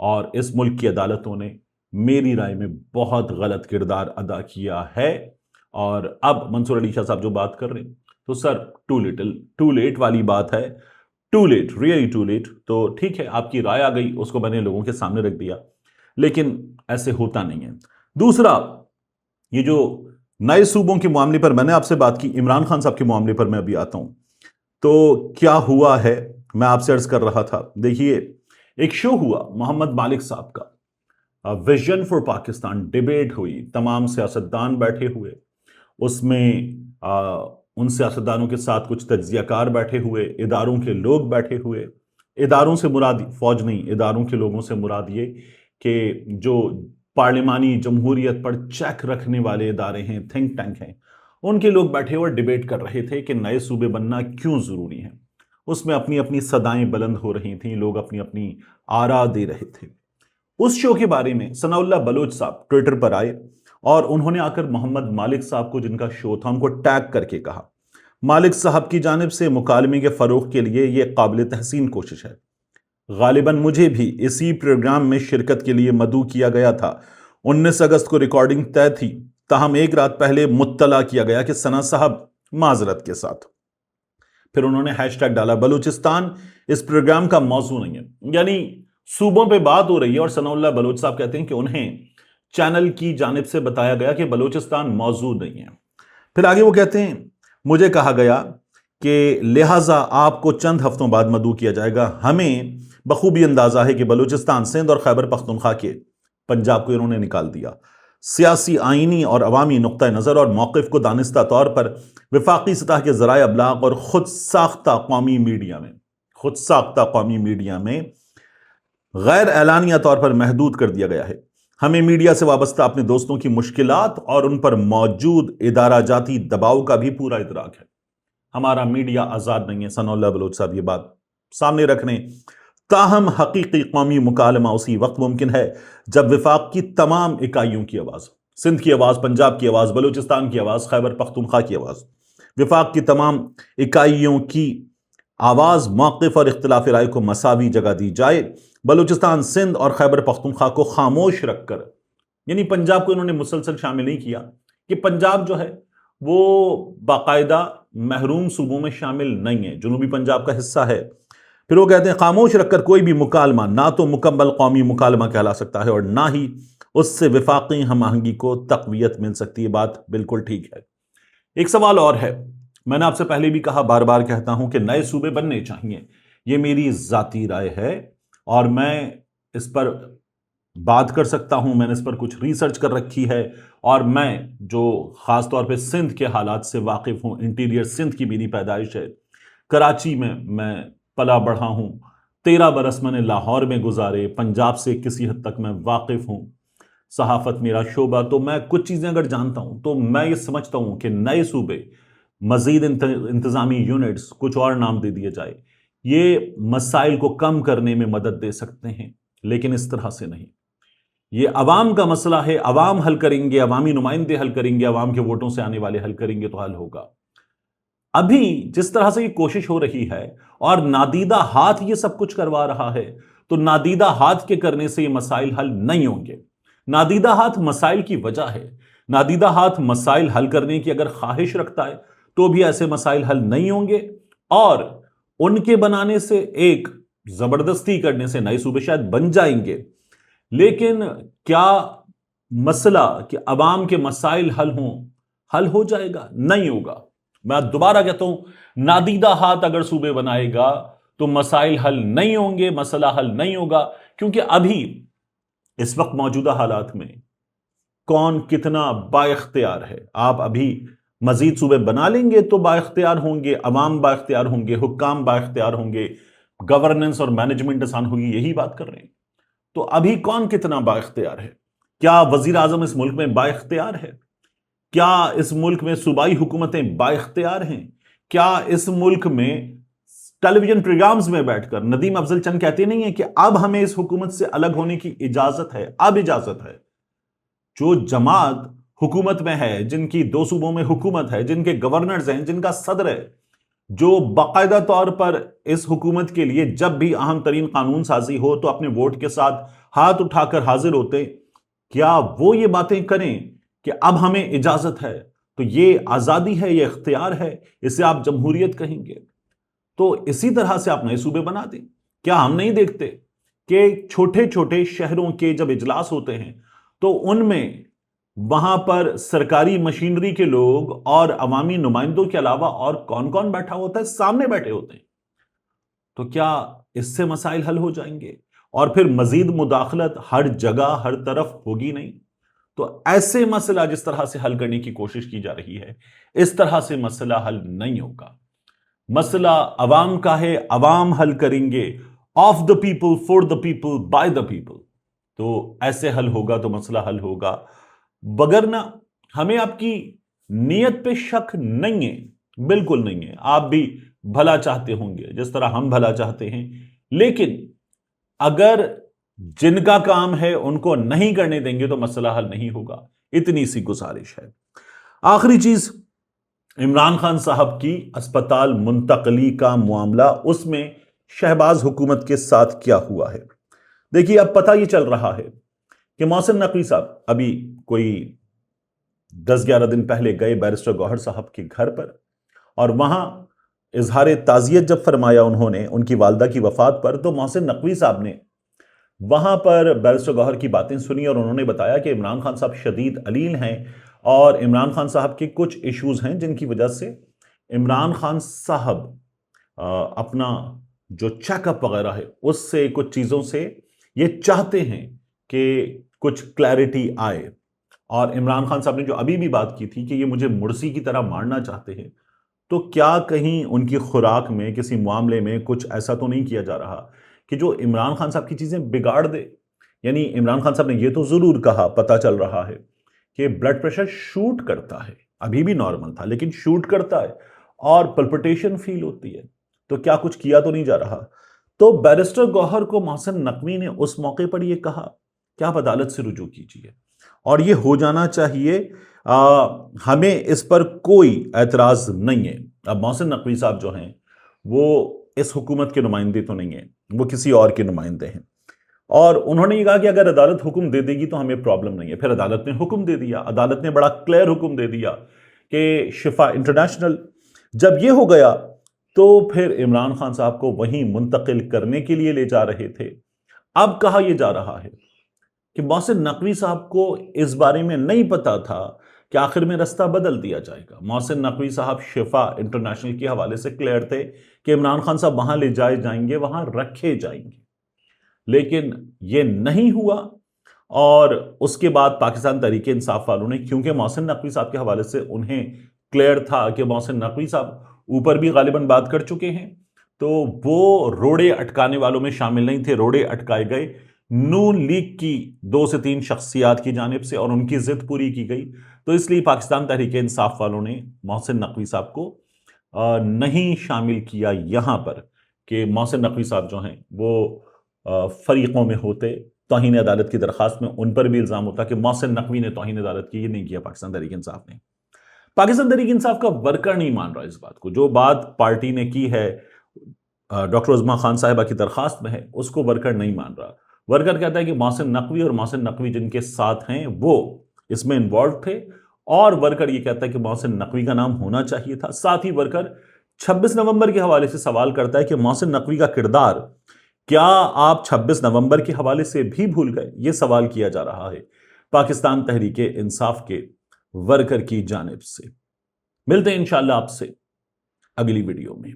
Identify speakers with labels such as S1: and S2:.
S1: اور اس ملک کی عدالتوں نے میری رائے میں بہت غلط کردار ادا کیا ہے۔ اور اب منصور علی شاہ صاحب جو بات کر رہے ہیں تو سر ٹو لیٹ والی بات ہے، too late, really too late. تو ٹھیک ہے، آپ کی رائے آ گئی، اس کو میں نے لوگوں کے سامنے رکھ دیا، لیکن ایسے ہوتا نہیں ہے۔ دوسرا، یہ جو نئے صوبوں کے معاملے پر میں نے آپ سے بات کی، عمران خان صاحب کے معاملے پر میں ابھی آتا ہوں۔ تو کیا ہوا ہے، میں آپ سے عرض کر رہا تھا، دیکھیے ایک شو ہوا محمد مالک صاحب کا، ویژن فار پاکستان، ڈیبیٹ ہوئی، تمام سیاستدان بیٹھے ہوئے، اس میں ان سیاستدانوں کے ساتھ کچھ تجزیہ کار بیٹھے ہوئے، اداروں کے لوگ بیٹھے ہوئے۔ اداروں سے مراد فوج نہیں، اداروں کے لوگوں سے مراد یہ کہ جو پارلیمانی جمہوریت پر چیک رکھنے والے ادارے ہیں، تھنک ٹینک ہیں، ان کے لوگ بیٹھے اور ڈیبیٹ کر رہے تھے کہ نئے صوبے بننا کیوں ضروری ہیں۔ اس میں اپنی اپنی صدائیں بلند ہو رہی تھیں، لوگ اپنی اپنی آراء دے رہے تھے۔ اس شو کے بارے میں ثناء اللہ بلوچ صاحب ٹویٹر پر آئے اور انہوں نے آ کر محمد مالک صاحب کو، جن کا شو تھا، ان کو ٹیگ کر کے کہا، مالک صاحب کی جانب سے مکالمے کے فروغ کے لیے یہ قابل تحسین کوشش ہے۔ غالباً مجھے بھی اسی پروگرام میں شرکت کے لیے مدعو کیا گیا تھا۔ 19 اگست کو ریکارڈنگ طے تھی، تاہم ایک رات پہلے مطلع کیا گیا کہ ثنا صاحب معذرت کے ساتھ۔ پھر انہوں نے ہیش ٹیگ ڈالا، بلوچستان اس پروگرام کا موضوع نہیں ہے۔ یعنی صوبوں پہ بات ہو رہی ہے اور ثناء اللہ بلوچ صاحب کہتے ہیں کہ انہیں چینل کی جانب سے بتایا گیا کہ بلوچستان موضوع نہیں ہے۔ پھر آگے وہ کہتے ہیں، مجھے کہا گیا کہ لہٰذا آپ کو چند ہفتوں بعد مدعو کیا جائے گا۔ ہمیں بخوبی اندازہ ہے کہ بلوچستان، سندھ اور خیبر پختونخوا کے، پنجاب کو انہوں نے نکال دیا، سیاسی، آئینی اور عوامی نقطہ نظر اور موقف کو دانستہ طور پر وفاقی سطح کے ذرائع ابلاغ اور خود ساختہ قومی میڈیا میں غیر اعلانیہ طور پر محدود کر دیا گیا ہے۔ ہمیں میڈیا سے وابستہ اپنے دوستوں کی مشکلات اور ان پر موجود ادارہ جاتی دباؤ کا بھی پورا ادراک ہے۔ ہمارا میڈیا آزاد نہیں ہے، ثناء اللہ بلوچ صاحب یہ بات سامنے رکھ رہے ہیں۔ تاہم حقیقی قومی مکالمہ اسی وقت ممکن ہے جب وفاق کی تمام اکائیوں کی آواز، سندھ کی آواز، پنجاب کی آواز، بلوچستان کی آواز، خیبر پختونخوا کی آواز، وفاق کی تمام اکائیوں کی آواز، موقف اور اختلاف رائے کو مساوی جگہ دی جائے۔ بلوچستان، سندھ اور خیبر پختونخوا کو خاموش رکھ کر، یعنی پنجاب کو انہوں نے مسلسل شامل نہیں کیا کہ پنجاب جو ہے وہ باقاعدہ محروم صوبوں میں شامل نہیں ہے، جنوبی پنجاب کا حصہ ہے۔ پھر وہ کہتے ہیں، خاموش رکھ کر کوئی بھی مکالمہ نہ تو مکمل قومی مکالمہ کہلا سکتا ہے اور نہ ہی اس سے وفاقی ہم آہنگی کو تقویت مل سکتی ہے۔ بات بالکل ٹھیک ہے۔ ایک سوال اور ہے، میں نے آپ سے پہلے بھی کہا، بار بار کہتا ہوں کہ نئے صوبے بننے چاہیے، یہ میری ذاتی رائے ہے اور میں اس پر بات کر سکتا ہوں، میں نے اس پر کچھ ریسرچ کر رکھی ہے، اور میں جو خاص طور پہ سندھ کے حالات سے واقف ہوں، انٹیریئر سندھ کی میری پیدائش ہے، کراچی میں پلا بڑھا ہوں، 13 برس میں نے لاہور میں گزارے، پنجاب سے کسی حد تک میں واقف ہوں، صحافت میرا شعبہ، تو میں کچھ چیزیں اگر جانتا ہوں تو میں یہ سمجھتا ہوں کہ نئے صوبے، مزید انتظامی یونٹس، کچھ اور نام دے دیے جائے، یہ مسائل کو کم کرنے میں مدد دے سکتے ہیں، لیکن اس طرح سے نہیں۔ یہ عوام کا مسئلہ ہے، عوام حل کریں گے، عوامی نمائندے حل کریں گے، عوام کے ووٹوں سے آنے والے حل کریں گے تو حل ہوگا۔ ابھی جس طرح سے یہ کوشش ہو رہی ہے اور نادیدہ ہاتھ یہ سب کچھ کروا رہا ہے، تو نادیدہ ہاتھ کے کرنے سے یہ مسائل حل نہیں ہوں گے۔ نادیدہ ہاتھ مسائل کی وجہ ہے، نادیدہ ہاتھ مسائل حل کرنے کی اگر خواہش رکھتا ہے تو بھی ایسے مسائل حل نہیں ہوں گے، اور ان کے بنانے سے، ایک زبردستی کرنے سے نئے صوبے شاید بن جائیں گے، لیکن کیا مسئلہ کہ عوام کے مسائل حل ہو جائے گا؟ نہیں ہوگا۔ میں دوبارہ کہتا ہوں، نادیدہ ہاتھ اگر صوبے بنائے گا تو مسائل حل نہیں ہوں گے، مسئلہ حل نہیں ہوگا، کیونکہ ابھی اس وقت موجودہ حالات میں کون کتنا با اختیار ہے۔ آپ ابھی مزید صوبے بنا لیں گے تو با اختیار ہوں گے، عوام با اختیار ہوں گے، حکام با اختیار ہوں گے، گورننس اور مینجمنٹ آسان ہوگی، یہی بات کر رہے ہیں۔ تو ابھی کون کتنا با اختیار ہے؟ کیا وزیر اعظم اس ملک میں با اختیار ہے؟ کیا اس ملک میں صوبائی حکومتیں با اختیار ہیں؟ کیا اس ملک میں ٹیلی ویژن پروگرامز میں بیٹھ کر ندیم افضل چند کہتے نہیں ہیں کہ اب ہمیں اس حکومت سے الگ ہونے کی اجازت ہے؟ اب اجازت ہے۔ جو جماعت حکومت میں ہے، جن کی 2 صوبوں میں حکومت ہے، جن کے گورنرز ہیں، جن کا صدر ہے، جو باقاعدہ طور پر اس حکومت کے لیے جب بھی اہم ترین قانون سازی ہو تو اپنے ووٹ کے ساتھ ہاتھ اٹھا کر حاضر ہوتے، کیا وہ یہ باتیں کریں کہ اب ہمیں اجازت ہے، تو یہ آزادی ہے، یہ اختیار ہے، اسے آپ جمہوریت کہیں گے؟ تو اسی طرح سے آپ نئے صوبے بنا دیں۔ کیا ہم نہیں دیکھتے کہ چھوٹے چھوٹے شہروں کے جب اجلاس ہوتے ہیں تو ان میں وہاں پر سرکاری مشینری کے لوگ اور عوامی نمائندوں کے علاوہ اور کون کون بیٹھا ہوتا ہے؟ سامنے بیٹھے ہوتے ہیں۔ تو کیا اس سے مسائل حل ہو جائیں گے؟ اور پھر مزید مداخلت ہر جگہ ہر طرف ہوگی نہیں؟ تو ایسے مسئلہ جس طرح سے حل کرنے کی کوشش کی جا رہی ہے، اس طرح سے مسئلہ حل نہیں ہوگا۔ مسئلہ عوام کا ہے، عوام حل کریں گے، of the people, for the people, by the people. تو ایسے حل ہوگا تو مسئلہ حل ہوگا، بگرنہ ہمیں آپ کی نیت پہ شک نہیں ہے، بالکل نہیں ہے۔ آپ بھی بھلا چاہتے ہوں گے جس طرح ہم بھلا چاہتے ہیں، لیکن اگر جن کا کام ہے ان کو نہیں کرنے دیں گے تو مسئلہ حل نہیں ہوگا۔ اتنی سی گزارش ہے۔ آخری چیز، عمران خان صاحب کی اسپتال منتقلی کا معاملہ، اس میں شہباز حکومت کے ساتھ کیا ہوا ہے؟ دیکھیے، اب پتہ یہ چل رہا ہے کہ محسن نقوی صاحب ابھی کوئی 10-11 دن پہلے گئے بیرسٹر گوہر صاحب کے گھر پر، اور وہاں اظہار تعزیت جب فرمایا انہوں نے ان کی والدہ کی وفات پر، تو محسن نقوی صاحب نے وہاں پر بیرسٹر گوہر کی باتیں سنی اور انہوں نے بتایا کہ عمران خان صاحب شدید علیل ہیں اور عمران خان صاحب کے کچھ ایشوز ہیں جن کی وجہ سے عمران خان صاحب اپنا جو چیک اپ وغیرہ ہے اس سے کچھ چیزوں سے یہ چاہتے ہیں کہ کچھ کلیئرٹی آئے۔ اور عمران خان صاحب نے جو ابھی بھی بات کی تھی کہ یہ مجھے مرسی کی طرح مارنا چاہتے ہیں، تو کیا کہیں ان کی خوراک میں کسی معاملے میں کچھ ایسا تو نہیں کیا جا رہا کہ جو عمران خان صاحب کی چیزیں بگاڑ دے؟ یعنی عمران خان صاحب نے یہ تو ضرور کہا، پتہ چل رہا ہے کہ بلڈ پریشر شوٹ کرتا ہے، ابھی بھی نارمل تھا لیکن شوٹ کرتا ہے اور پلپٹیشن فیل ہوتی ہے، تو کیا کچھ کیا تو نہیں جا رہا؟ تو بیرسٹر گوہر کو محسن نقوی نے اس موقع پر یہ کہا کہ آپ عدالت سے رجوع کیجئے اور یہ ہو جانا چاہیے، ہمیں اس پر کوئی اعتراض نہیں ہے۔ اب محسن نقوی صاحب جو ہیں وہ اس حکومت کے نمائندے تو نہیں ہیں، وہ کسی اور کے نمائندے ہیں، اور انہوں نے یہ کہا کہ اگر عدالت حکم دے دے گی تو ہمیں پرابلم نہیں ہے۔ پھر عدالت نے حکم دے دیا، عدالت نے بڑا کلیئر حکم دے دیا کہ شفا انٹرنیشنل۔ جب یہ ہو گیا تو پھر عمران خان صاحب کو وہیں منتقل کرنے کے لیے لے جا رہے تھے۔ اب کہا یہ جا رہا ہے کہ محسن نقوی صاحب کو اس بارے میں نہیں پتا تھا کہ آخر میں رستہ بدل دیا جائے گا۔ محسن نقوی صاحب شفا انٹرنیشنل کے حوالے سے کلیئر تھے کہ عمران خان صاحب وہاں لے جائے جائیں گے، وہاں رکھے جائیں گے، لیکن یہ نہیں ہوا۔ اور اس کے بعد پاکستان تحریک انصاف والوں نے، کیونکہ محسن نقوی صاحب کے حوالے سے انہیں کلیئر تھا کہ محسن نقوی صاحب اوپر بھی غالباً بات کر چکے ہیں، تو وہ روڑے اٹکانے والوں میں شامل نہیں تھے۔ روڑے اٹکائے گئے نون لیگ کی 2 سے 3 شخصیات کی جانب سے اور ان کی ضد پوری کی گئی، تو اس لیے پاکستان تحریک انصاف والوں نے محسن نقوی صاحب کو نہیں شامل کیا یہاں پر، کہ محسن نقوی صاحب جو ہیں وہ فریقوں میں ہوتے۔ توہین عدالت کی درخواست میں ان پر بھی الزام ہوتا کہ محسن نقوی نے توہین عدالت کی، یہ نہیں کیا پاکستان تحریک انصاف نے۔ پاکستان تحریک انصاف کا ورکر نہیں مان رہا اس بات کو، جو بات پارٹی نے کی ہے ڈاکٹر عظمیٰ خان صاحبہ کی درخواست میں ہے، اس کو ورکر نہیں مان رہا۔ ورکر کہتا ہے کہ محسن نقوی اور محسن نقوی جن کے ساتھ ہیں وہ اس میں انوالو تھے، اور ورکر یہ کہتا ہے کہ محسن نقوی کا نام ہونا چاہیے تھا۔ ساتھ ہی ورکر 26 نومبر کے حوالے سے سوال کرتا ہے کہ محسن نقوی کا کردار کیا آپ 26 نومبر کے حوالے سے بھی بھول گئے؟ یہ سوال کیا جا رہا ہے پاکستان تحریک انصاف کے ورکر کی جانب سے۔ ملتے ہیں انشاءاللہ آپ سے اگلی ویڈیو میں۔